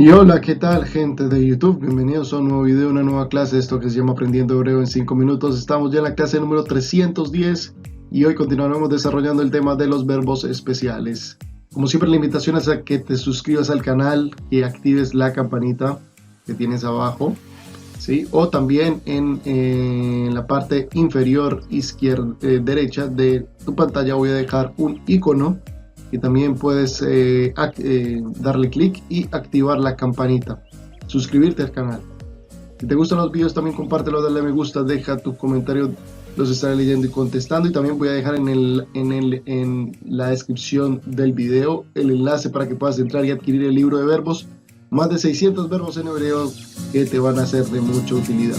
Y hola, ¿qué tal, gente de YouTube? Bienvenidos a un nuevo video, una nueva clase, esto que se llama Aprendiendo Hebreo en 5 minutos. Estamos ya en la clase número 310 y hoy continuaremos desarrollando el tema de los verbos especiales. Como siempre, la invitación es a que te suscribas al canal y actives la campanita que tienes abajo, ¿sí? O también en la parte inferior izquierda, derecha de tu pantalla voy a dejar un icono y también puedes darle clic y activar la campanita, suscribirte al canal. Si te gustan los videos, también compártelo, dale me gusta, deja tu comentario, los estaré leyendo y contestando, y también voy a dejar en la descripción del video el enlace para que puedas entrar y adquirir el libro de verbos, más de 600 verbos en hebreo que te van a ser de mucha utilidad.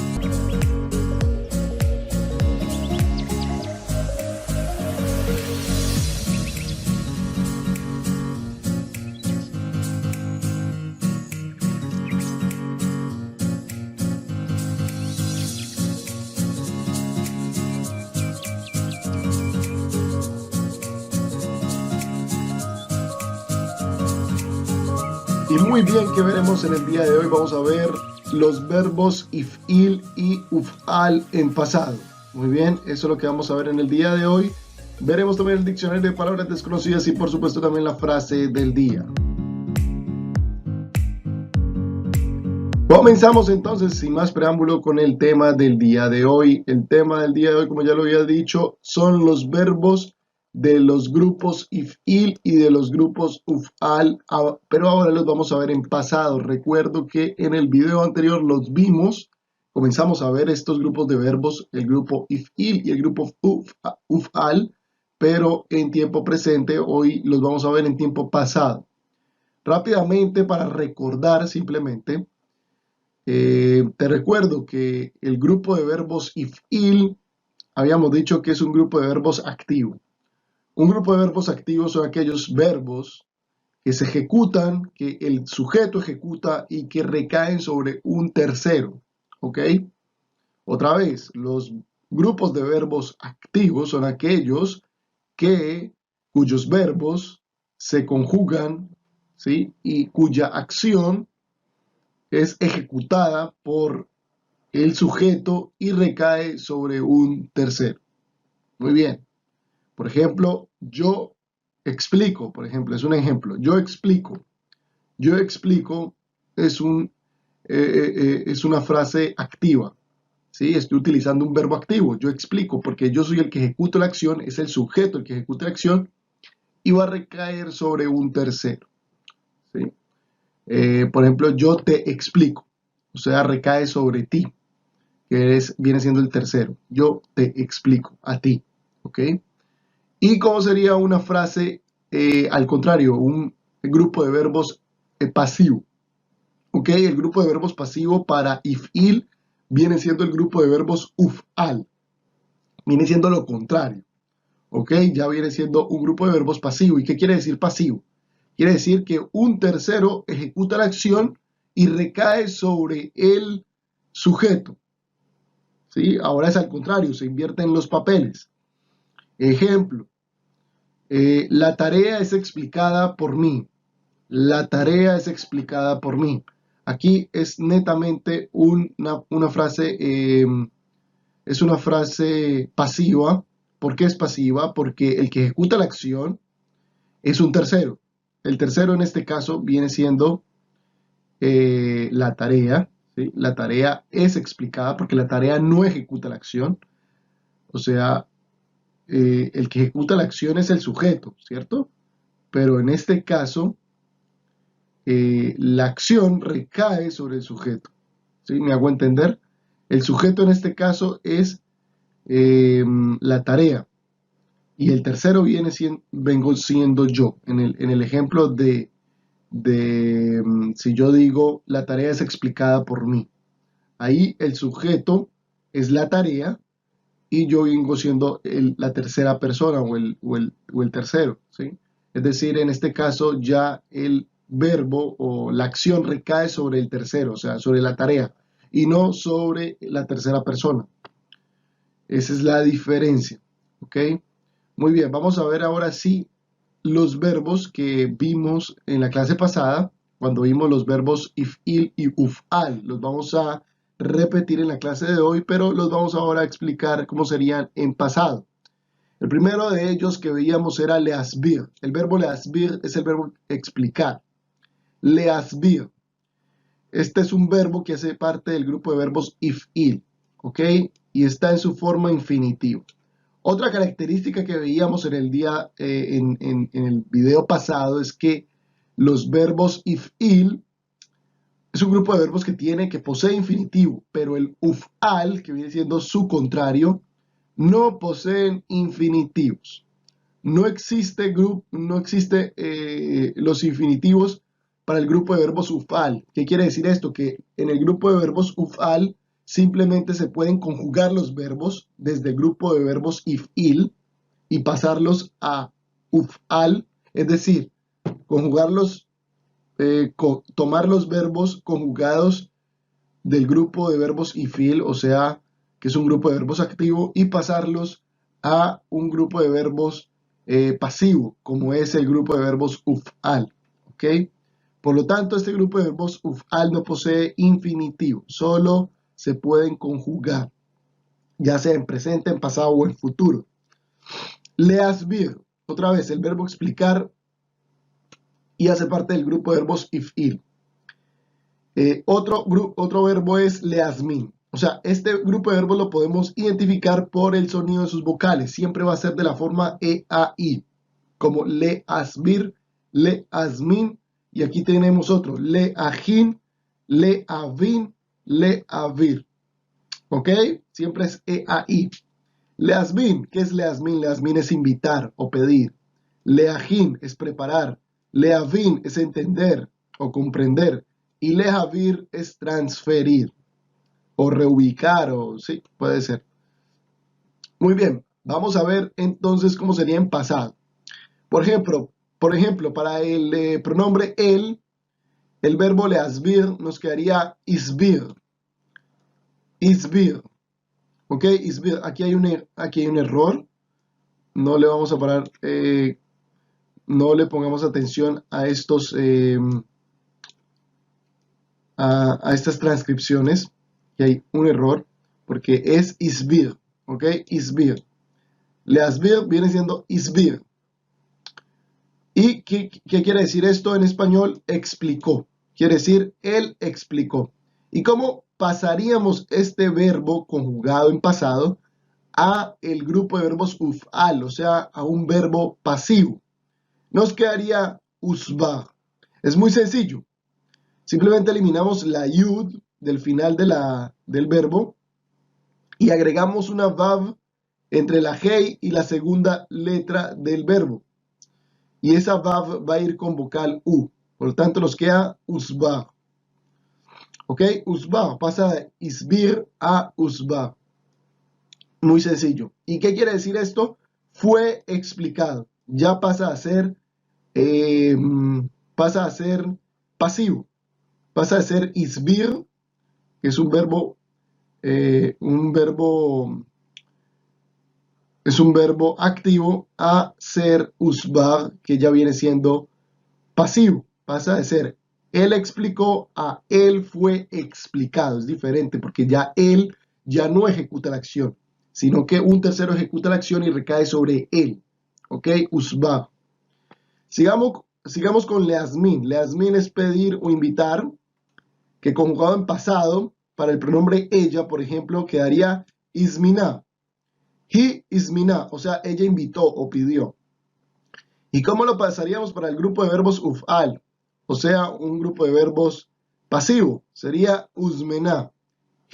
Y muy bien, ¿qué veremos en el día de hoy? Vamos a ver los verbos if'il y uf'al en pasado. Muy bien, eso es lo que vamos a ver en el día de hoy. Veremos también el diccionario de palabras desconocidas y por supuesto también la frase del día. Comenzamos entonces sin más preámbulo con el tema del día de hoy. El tema del día de hoy, como ya lo había dicho, son los verbos de los grupos if'il y de los grupos uf'al, pero ahora los vamos a ver en pasado. Recuerdo que en el video anterior los vimos, comenzamos a ver estos grupos de verbos, el grupo if'il y el grupo uf'al, pero en tiempo presente. Hoy los vamos a ver en tiempo pasado. Rápidamente, para recordar simplemente, te recuerdo que el grupo de verbos if'il habíamos dicho que es un grupo de verbos activo. Un grupo de verbos activos son aquellos verbos que se ejecutan, que el sujeto ejecuta y que recaen sobre un tercero. ¿Ok? Otra vez, los grupos de verbos activos son aquellos cuyos verbos se conjugan, ¿sí? Y cuya acción es ejecutada por el sujeto y recae sobre un tercero. Muy bien. Por ejemplo, yo explico, por ejemplo, es un ejemplo. Yo explico. Yo explico es es una frase activa. ¿Sí? Estoy utilizando un verbo activo. Yo explico porque yo soy el que ejecuta la acción, es el sujeto el que ejecuta la acción y va a recaer sobre un tercero. ¿Sí? Por ejemplo, yo te explico. O sea, recae sobre ti, que viene siendo el tercero. Yo te explico a ti. ¿Ok? ¿Y cómo sería una frase al contrario? Un grupo de verbos pasivo. ¿Ok? El grupo de verbos pasivo para if'il viene siendo el grupo de verbos uf'al. Viene siendo lo contrario. ¿Ok? Ya viene siendo un grupo de verbos pasivo. ¿Y qué quiere decir pasivo? Quiere decir que un tercero ejecuta la acción y recae sobre el sujeto. ¿Sí? Ahora es al contrario, se invierten los papeles. Ejemplo, la tarea es explicada por mí. La tarea es explicada por mí. Aquí es netamente una frase, es una frase pasiva. ¿Por qué es pasiva? Porque el que ejecuta la acción es un tercero. El tercero en este caso viene siendo la tarea. ¿Sí? La tarea es explicada porque la tarea no ejecuta la acción. O sea, el que ejecuta la acción es el sujeto, ¿cierto? Pero en este caso, la acción recae sobre el sujeto. ¿Sí? ¿Me hago entender? El sujeto en este caso es la tarea y el tercero vengo siendo yo. En el ejemplo si yo digo la tarea es explicada por mí, ahí el sujeto es la tarea y yo vengo siendo la tercera persona o el tercero, ¿sí? Es decir, en este caso ya el verbo o la acción recae sobre el tercero, o sea, sobre la tarea, y no sobre la tercera persona. Esa es la diferencia, ¿ok? Muy bien, vamos a ver ahora sí los verbos que vimos en la clase pasada, cuando vimos los verbos if-il y uf-al. Los vamos a repetir en la clase de hoy, pero los vamos ahora a explicar cómo serían en pasado. El primero de ellos que veíamos era leasbir. El verbo leasbir es el verbo explicar. Leasbir. Este es un verbo que hace parte del grupo de verbos if-il, ¿ok? Y está en su forma infinitivo. Otra característica que veíamos en el en el video pasado es que los verbos if-il es un grupo de verbos que posee infinitivo, pero el uf-al, que viene siendo su contrario, no poseen infinitivos. No existe los infinitivos para el grupo de verbos uf-al. ¿Qué quiere decir esto? Que en el grupo de verbos uf-al simplemente se pueden conjugar los verbos desde el grupo de verbos if-il y pasarlos a uf-al, es decir, conjugarlos, tomar los verbos conjugados del grupo de verbos if-il, o sea, que es un grupo de verbos activo, y pasarlos a un grupo de verbos pasivo, como es el grupo de verbos uf-al, ¿ok? Por lo tanto, este grupo de verbos uf-al no posee infinitivo, solo se pueden conjugar, ya sea en presente, en pasado o en futuro. Leasbir, otra vez, el verbo explicar y hace parte del grupo de verbos if-il. Otro verbo es leasmin. O sea, este grupo de verbos lo podemos identificar por el sonido de sus vocales. Siempre va a ser de la forma E, A, I. Como leasbir, leasmin. Y aquí tenemos otro. Leajin, leavin, leavir. ¿Ok? Siempre es E, A, I. Leasmin. ¿Qué es leasmin? Leasmin es invitar o pedir. Leajin es preparar. Leavin es entender o comprender. Y lehavir es transferir o reubicar, o sí, puede ser. Muy bien, vamos a ver entonces cómo sería en pasado. Por ejemplo, para el pronombre el verbo leasbir nos quedaría isbir. Isbir. ¿Ok? Isbir. Aquí hay un error. No le vamos a parar, no le pongamos atención a estos... a estas transcripciones, que hay un error, porque es isbir, ¿ok? Isbir. Leasbir viene siendo isbir. ¿Y qué quiere decir esto en español? Explicó. Quiere decir, él explicó. ¿Y cómo pasaríamos este verbo conjugado en pasado a el grupo de verbos uf-al, o sea, a un verbo pasivo? Nos quedaría usbar. Es muy sencillo. Simplemente eliminamos la yud del final del verbo y agregamos una vav entre la hey y la segunda letra del verbo. Y esa vav va a ir con vocal u. Por lo tanto, nos queda usba. ¿Ok? Usba pasa de isbir a usba. Muy sencillo. ¿Y qué quiere decir esto? Fue explicado. Ya pasa a ser pasivo. Pasa a ser isbir, que es un verbo activo, a ser usbar, que ya viene siendo pasivo. Pasa de ser él explicó a él fue explicado. Es diferente porque ya él ya no ejecuta la acción, sino que un tercero ejecuta la acción y recae sobre él. ¿Ok? Usbar. Sigamos con leasmin. Leasmin es pedir o invitar, que conjugado en pasado, para el pronombre ella, por ejemplo, quedaría ismina. He ismina, o sea, ella invitó o pidió. ¿Y cómo lo pasaríamos para el grupo de verbos uf-al? O sea, un grupo de verbos pasivo. Sería usmena.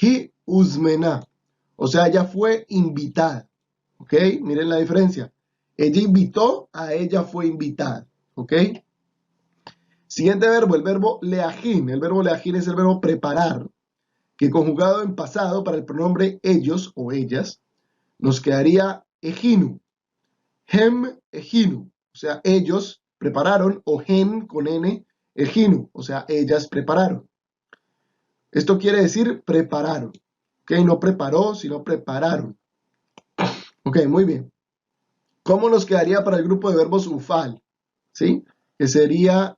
He usmena. O sea, ella fue invitada. ¿Ok? Miren la diferencia. Ella invitó, a ella fue invitada. ¿Ok? Siguiente verbo, el verbo leajin. El verbo leajin es el verbo preparar, que conjugado en pasado para el pronombre ellos o ellas, nos quedaría ejinu. Hem ejinu. O sea, ellos prepararon, o hen con n, ejinu. O sea, ellas prepararon. Esto quiere decir prepararon. ¿Ok? No preparó, sino prepararon. Ok, muy bien. ¿Cómo nos quedaría para el grupo de verbos ufal? ¿Sí? Que sería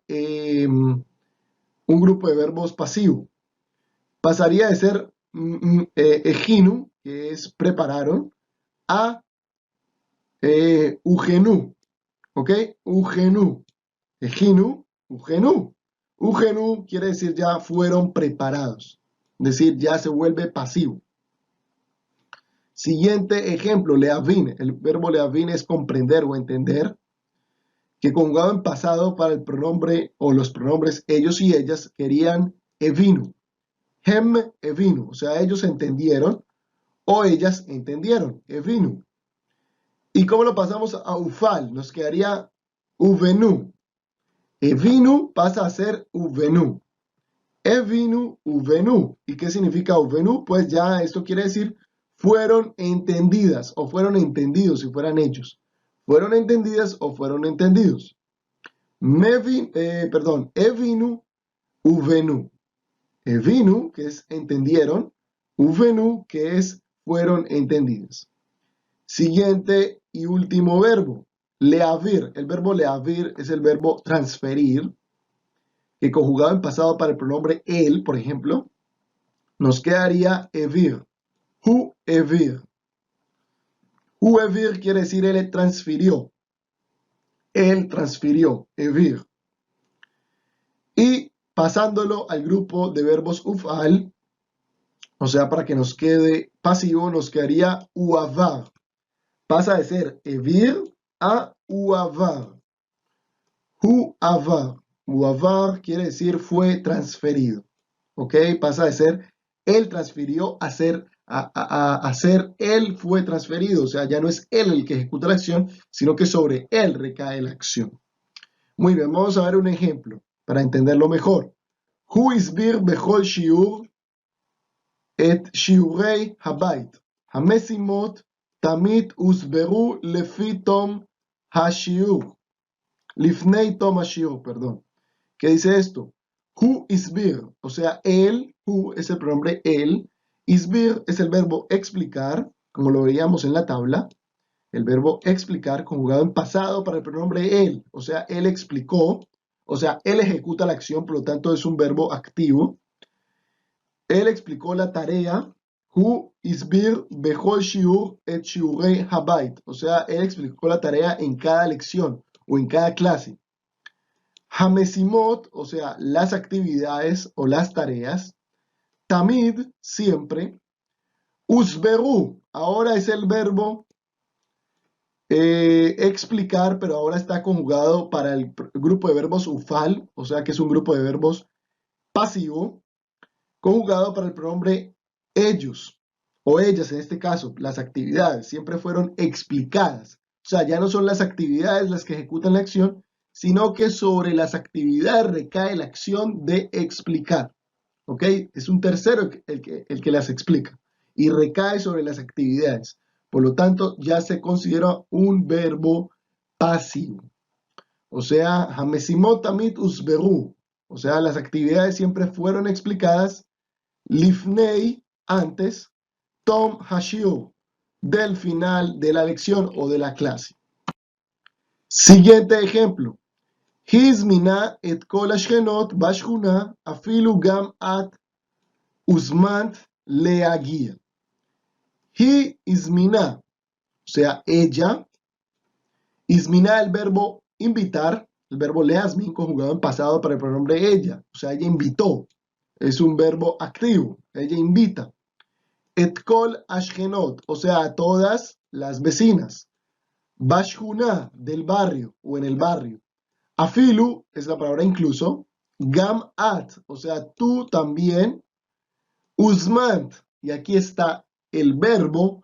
un grupo de verbos pasivo. Pasaría de ser ejinu, que es prepararon, a ugenu, ¿ok? Ugenu, ejinu, ugenu. Ugenu quiere decir ya fueron preparados, es decir, ya se vuelve pasivo. Siguiente ejemplo, leavin. El verbo leavin es comprender o entender, que conjugado en pasado para el pronombre o los pronombres ellos y ellas querían evinu. Hem evinu, o sea, ellos entendieron o ellas entendieron, evinu. ¿Y cómo lo pasamos a ufal? Nos quedaría uvenu. Evinu pasa a ser uvenu. Evinu, uvenu. ¿Y qué significa uvenu? Pues ya esto quiere decir fueron entendidas o fueron entendidos si fueran ellos. Fueron entendidas o fueron entendidos. Evinu, uvenu. Evinu, que es entendieron. Uvenu, que es fueron entendidas. Siguiente y último verbo, leavir. El verbo leavir es el verbo transferir, que conjugado en pasado para el pronombre él, por ejemplo, nos quedaría evir. Hu evir. Hu evir quiere decir él transfirió. Él transfirió, evir. Y pasándolo al grupo de verbos ufal, o sea, para que nos quede pasivo, nos quedaría uavar. Pasa de ser evir a uavar. Uavar. Uavar quiere decir fue transferido. ¿Ok? Pasa de ser él transfirió a ser él fue transferido. O sea, ya no es él el que ejecuta la acción, sino que sobre él recae la acción. Muy bien, vamos a ver un ejemplo para entenderlo mejor. Hu isbir bechol shiur et shiurei habait. Hamesimot tamid usberu lefi tom hashiur. Lifnei tom hashiur, perdón. ¿Qué dice esto? Hu isbir, o sea, él, hu es el pronombre él, isbir es el verbo explicar, como lo veíamos en la tabla, el verbo explicar conjugado en pasado para el pronombre él, o sea, él explicó, o sea, él ejecuta la acción, por lo tanto es un verbo activo. Él explicó la tarea, hu isbir bechol shiur et shiurei habait, o sea, él explicó la tarea en cada lección o en cada clase. Hamesimot, o sea, las actividades o las tareas. Tamid, siempre. Usberu, ahora es el verbo explicar, pero ahora está conjugado para el grupo de verbos ufal, o sea que es un grupo de verbos pasivo, conjugado para el pronombre ellos o ellas en este caso. Las actividades siempre fueron explicadas, o sea, ya no son las actividades las que ejecutan la acción, sino que sobre las actividades recae la acción de explicar. ¿Ok? Es un tercero el que las explica y recae sobre las actividades. Por lo tanto, ya se considera un verbo pasivo. O sea, hamesimot tamid usberu. O sea, las actividades siempre fueron explicadas. Lifnei, antes. Tom hashiur, del final de la lección o de la clase. Siguiente ejemplo. הזמינה את כל השכנות בשכונה, אפילו גם את הוזמנת להגיע. היא הזמינה, o sea, ella, izminá el verbo invitar, el verbo leazmin conjugado en pasado para el pronombre ella, o sea, ella invitó, es un verbo activo, ella invita. Et kol ashkenot, o sea, a todas las vecinas. Bashkuna, del barrio o en el barrio. Afilu es la palabra incluso. Gam at, o sea, tú también. Uzmant, y aquí está el verbo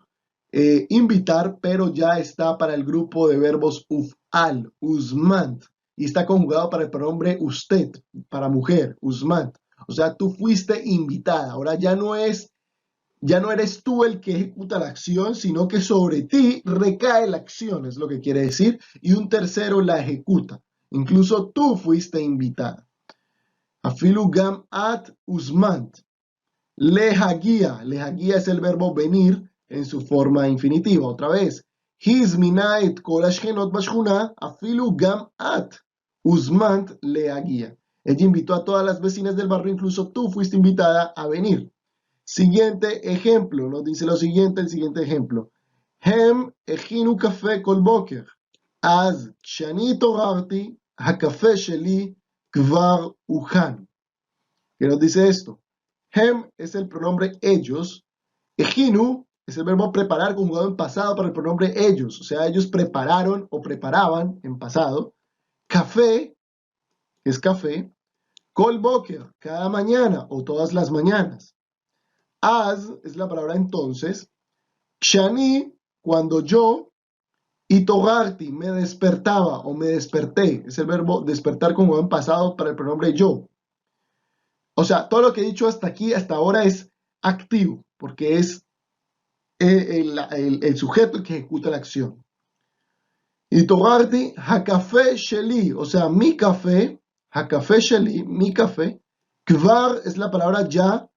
invitar, pero ya está para el grupo de verbos ufal, uzmant, y está conjugado para el pronombre usted, para mujer, uzmant. O sea, tú fuiste invitada. Ahora ya no eres tú el que ejecuta la acción, sino que sobre ti recae la acción, es lo que quiere decir, y un tercero la ejecuta. Incluso tú fuiste invitada. Afilu gam at uzmant. Lehagia. Lehagia es el verbo venir en su forma infinitiva. Otra vez. Hizmina et kol ashkenot bashkuna afilu gam at uzmant lehagia. Ella invitó a todas las vecinas del barrio, incluso tú fuiste invitada a venir. Siguiente ejemplo, nos dice lo siguiente, el siguiente ejemplo. Hem הכינו קפה כל בוקר, אז כשאני התעוררתי, הקפה שלי כבר הוכן. ¿Qué nos dice esto? Hem es el pronombre ellos, Ejinu es el verbo preparar conjugado en pasado para el pronombre ellos, o sea, ellos prepararon o preparaban en pasado. Café, que es café. Kol boker, cada mañana o todas las mañanas. Az es la palabra entonces. Shani, cuando yo. Y togarti, me despertaba o me desperté. Es el verbo despertar conjugado en pasado para el pronombre yo. O sea, todo lo que he dicho hasta aquí, hasta ahora es activo, porque es el sujeto el que ejecuta la acción. Y togarti, hakafé sheli, o sea, mi café, hakafé sheli, mi café. Kvar es la palabra ya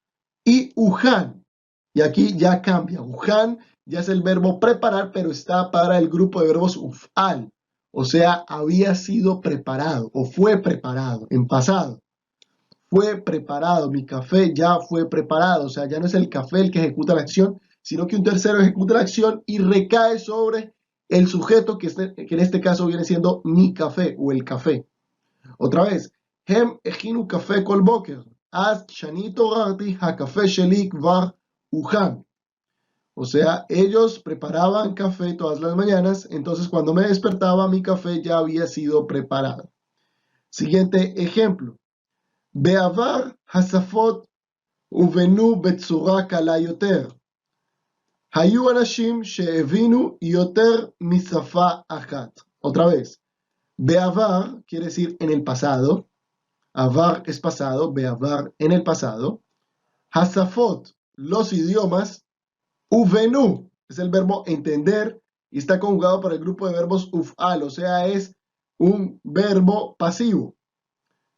y ujan. Y aquí ya cambia. Ujan ya es el verbo preparar, pero está para el grupo de verbos ufal. O sea, había sido preparado o fue preparado en pasado. Fue preparado, mi café ya fue preparado. O sea, ya no es el café el que ejecuta la acción, sino que un tercero ejecuta la acción y recae sobre el sujeto que en este caso viene siendo mi café o el café. Otra vez, hem ejinu café kol boker, az shani התעוררתי, הקפה שלי כבר הוכן. O sea, ellos preparaban café todas las mañanas, entonces cuando me despertaba mi café ya había sido preparado. Siguiente ejemplo. בעבר השפות הובנו בצורה קלה יותר. היו אנשים שהבינו יותר משפה אחת. Otra vez. Beavar quiere decir en el pasado. Avar es pasado. Beavar en el pasado. Hasafot, los idiomas. Uvenu es el verbo entender y está conjugado para el grupo de verbos ufal, o sea, es un verbo pasivo.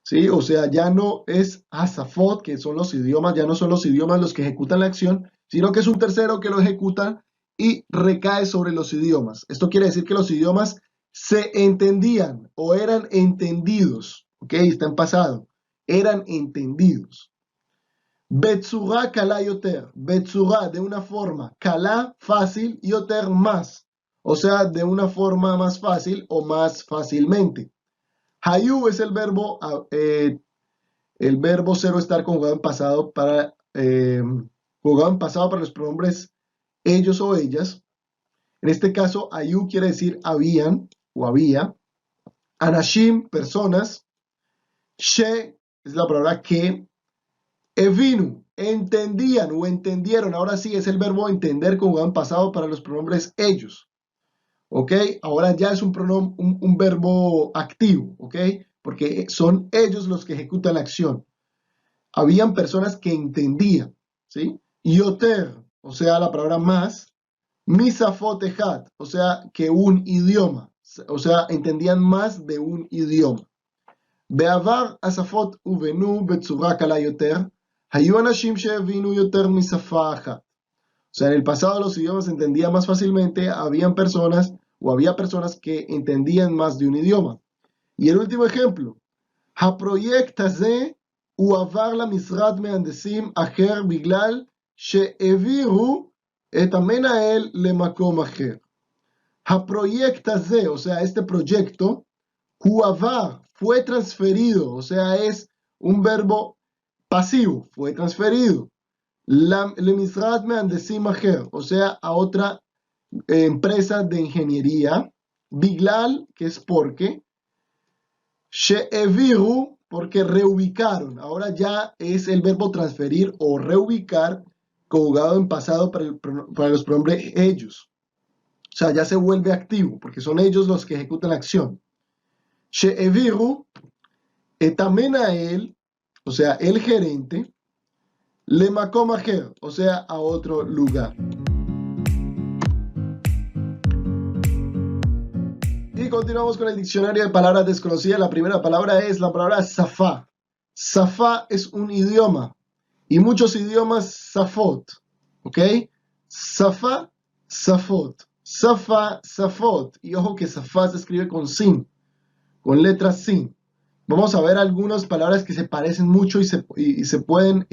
¿Sí? O sea, ya no es hasafot, que son los idiomas, ya no son los idiomas los que ejecutan la acción, sino que es un tercero que lo ejecuta y recae sobre los idiomas. Esto quiere decir que los idiomas se entendían o eran entendidos, ¿ok? Está en pasado, eran entendidos. Betsura kala yoter, betsura de una forma, kala fácil, yoter más, o sea, de una forma más fácil o más fácilmente. Hayu es el verbo cero estar conjugado en pasado para los pronombres ellos o ellas. En este caso, ayu quiere decir habían o había. Anashim, personas. She es la palabra que. Evinu, entendían o entendieron. Ahora sí es el verbo entender conjugado en pasado para los pronombres ellos. ¿Ok? Ahora ya es un verbo activo. ¿Ok? Porque son ellos los que ejecutan la acción. Habían personas que entendían. ¿Sí? Yoter, o sea, la palabra más. Misafotejat, o sea, que un idioma. O sea, entendían más de un idioma. בעבר השפות הובנו בצורה קלה יותר, היו אנשים שהבינו יותר משפה אחת. O sea, en el pasado los idiomas se entendían más fácilmente, había personas que entendían más de un idioma. Y el último ejemplo, הפרויקט הזה הועבר למשרד מהנדסים אחר בגלל שהעבירו את המנהל למקום אחר. הפרויקט הזה, o sea, este proyecto, huavar, fue transferido, o sea, es un verbo pasivo, fue transferido. Lemisrat meandesim aher, o sea, a otra empresa de ingeniería. Biglal, que es porque. She'eviru, porque reubicaron. Ahora ya es el verbo transferir o reubicar, conjugado en pasado para los pronombres ellos. O sea, ya se vuelve activo, porque son ellos los que ejecutan la acción. She'eviru, etamenael, o sea, el gerente, lemakom aher, o sea, a otro lugar. Y continuamos con el diccionario de palabras desconocidas. La primera palabra es la palabra safá. Safá es un idioma y muchos idiomas safot, ¿ok? Safá, safot. Safá, safot. Y ojo que safá se escribe con sin, con letra sin. Vamos a ver algunas palabras que se parecen mucho y se pueden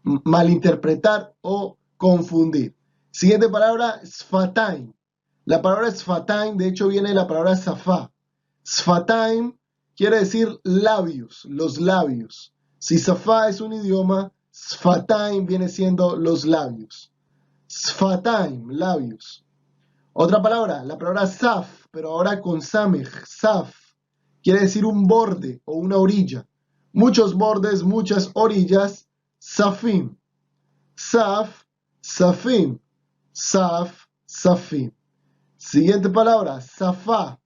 malinterpretar o confundir. Siguiente palabra, Sfataim. La palabra Sfataim, de hecho, viene de la palabra Safá. Sfataim quiere decir labios, los labios. Si Safá es un idioma, Sfataim viene siendo los labios. Sfataim, labios. Otra palabra, la palabra Saf, pero ahora con Samech, Saf. Quiere decir un borde o una orilla. Muchos bordes, muchas orillas, Safim. Saf, Safim. Saf, Safim. Siguiente palabra, Safá.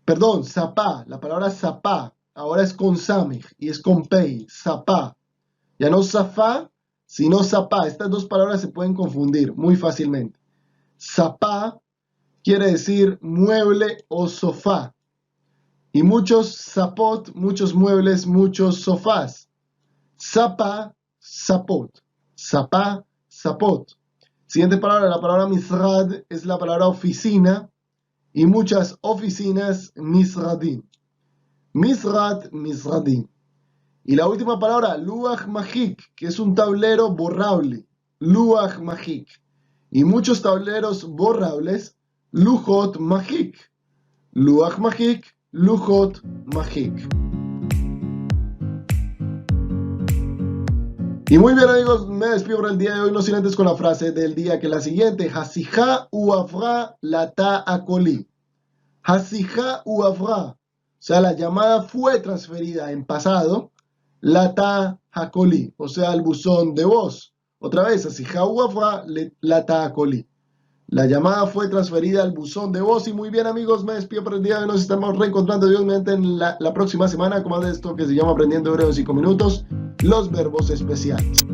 Perdón, Zapá. La palabra Zapá ahora es con Samech y es con Pei. Zapá. Ya no Safá, sino Zapá. Estas dos palabras se pueden confundir muy fácilmente. Zapá quiere decir mueble o sofá. Y muchos zapot, muchos muebles, muchos sofás. Zapá, zapot. Zapá, zapot. Siguiente palabra, la palabra misrad es la palabra oficina y muchas oficinas, misradim. Misrad, misradim. Y la última palabra, luach majik, que es un tablero borrable. Luach majik. Y muchos tableros borrables, lujot majik. Luach majik, lujot majik. Y muy bien amigos, me despido por el día de hoy, no sin antes con la frase del día, que es la siguiente: Hasija uavra lata akoli. Hasija uavra, o sea, la llamada fue transferida en pasado, lata akoli, o sea, el buzón de voz. Otra vez, Hasija uavra lata akoli. La llamada fue transferida al buzón de voz. Y muy bien amigos, me despido por el día de hoy. Nos estamos reencontrando Dios mediante en la próxima semana con más de esto que se llama Aprendiendo Hebreo en 5 minutos, los verbos especiales.